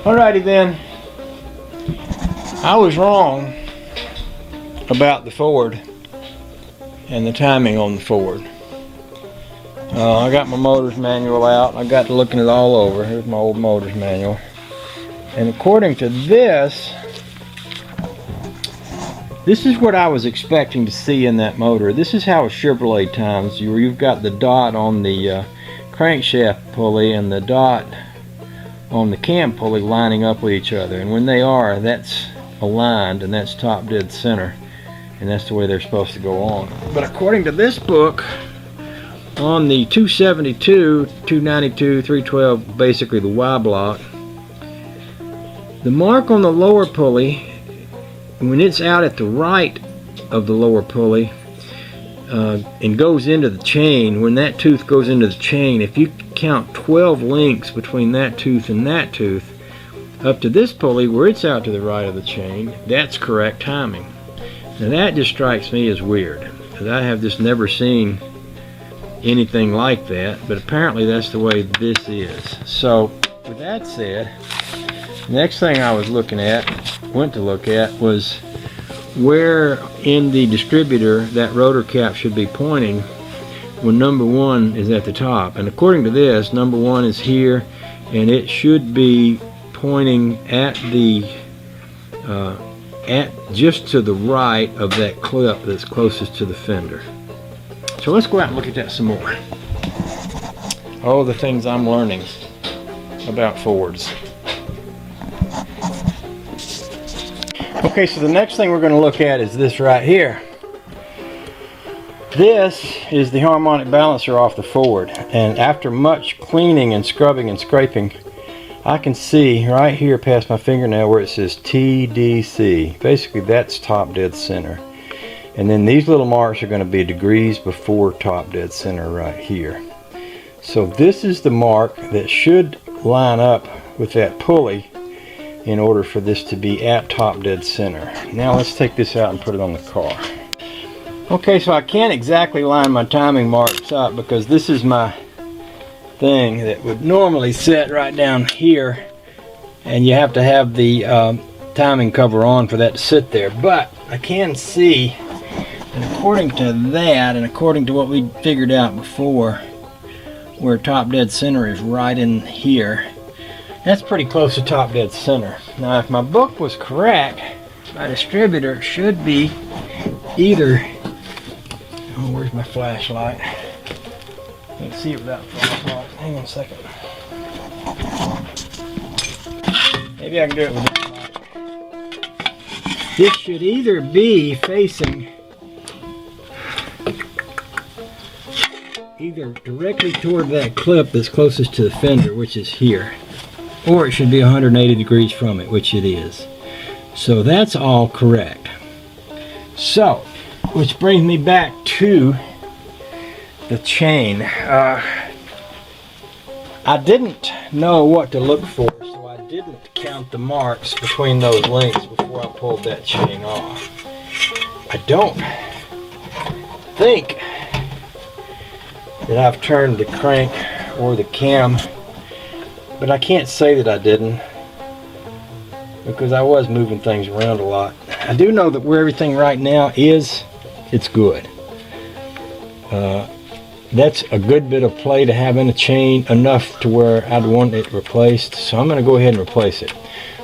Alrighty then. I was wrong about the Ford and the timing on the Ford. I got my motor's manual out. I got to looking it all over. Here's my old motor's manual. And according to this is what I was expecting to see in that motor. This is how a Chevrolet times. You've got the dot on the crankshaft pulley and the dot on the cam pulley lining up with each other. And when they are, that's aligned and that's top dead center. And that's the way they're supposed to go on. But according to this book, on the 272, 292, 312, basically the Y block, the mark on the lower pulley, when it's out at the right of the lower pulley and goes into the chain, when that tooth goes into the chain, if you count 12 links between that tooth and that tooth, up to this pulley where it's out to the right of the chain, that's correct timing. Now that just strikes me as weird, because I have just never seen anything like that, but apparently that's the way this is. So with that said, the next thing I was went to look at was where in the distributor that rotor cap should be pointing when number 1 is at the top. And according to this, number 1 is here, and it should be pointing at the just to the right of that clip that's closest to the fender. So let's go out and look at that some more. Oh, the things I'm learning about Fords. Okay, so the next thing we're going to look at is this right here. This is the harmonic balancer off the Ford, and after much cleaning and scrubbing and scraping, I can see right here past my fingernail where it says TDC. Basically that's top dead center. And then these little marks are going to be degrees before top dead center right here. So this is the mark that should line up with that pulley in order for this to be at top dead center. Now let's take this out and put it on the car. Okay, so I can't exactly line my timing marks up because this is my thing that would normally sit right down here, and you have to have the timing cover on for that to sit there. But I can see, and according to that, and according to what we figured out before, where top dead center is right in here, that's pretty close to top dead center. Now if my book was correct, my distributor should be either, oh, where's my flashlight? Can't see it without flashlight. Hang on a second. Maybe I can do it with that light. This should either be facing either directly toward that clip that's closest to the fender, which is here, or it should be 180 degrees from it, which it is. So that's all correct. So, which brings me back to the chain. I didn't know what to look for, so I didn't count the marks between those links before I pulled that chain off. I don't think that I've turned the crank or the cam, but I can't say that I didn't, because I was moving things around a lot. I do know that where everything right now is, it's good. That's a good bit of play to have in a chain, enough to where I'd want it replaced. So I'm going to go ahead and replace it.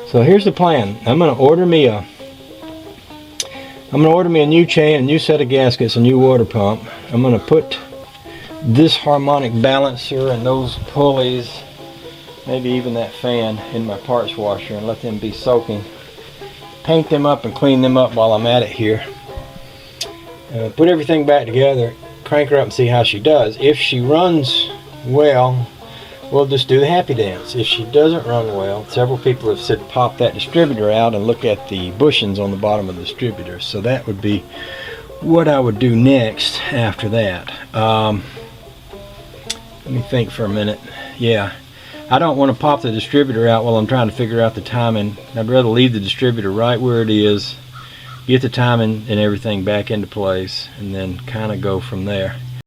So here's the plan. I'm going to order me a new chain, a new set of gaskets, a new water pump. I'm going to put this harmonic balancer and those pulleys, maybe even that fan, in my parts washer and let them be soaking. Paint them up and clean them up while I'm at it here. Put everything back together, crank her up and see how she does. If she runs well, we'll just do the happy dance. If she doesn't run well, several people have said pop that distributor out and look at the bushings on the bottom of the distributor. So that would be what I would do next after that. Let me think for a minute. Yeah, I don't want to pop the distributor out while I'm trying to figure out the timing. I'd rather leave the distributor right where it is, get the timing and everything back into place, and then kind of go from there.